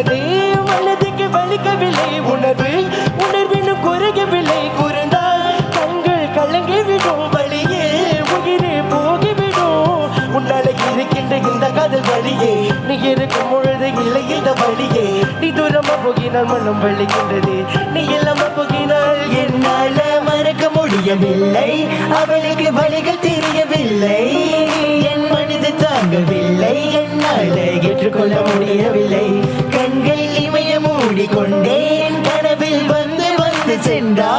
சொன்னதே மனதுக்கு வலிக்கவில்லை உணர்வு உணர்வினும் குறையவில்லை குறைந்தால் கண்கள் கலங்கிவிடும் வழியே உயிரே போகிவிடும் உன்னால இருக்கின்ற இந்த காதல் வழியே நீ இருக்கும் பொழுது இல்லை இந்த வழியே நீ தூரமா போகினால் மனம் வலிக்கின்றது நீ இல்லாம போகினால் என்னால மறக்க முடியவில்லை அவளுக்கு வழிகள் தெரியவில்லை என் மனித தாங்கவில்லை என்னால ஏற்றுக்கொள்ள முடியவில்லை கண்கள் இமய மூடிக்கொண்டேன் கனவில் வந்து வந்து சென்றார்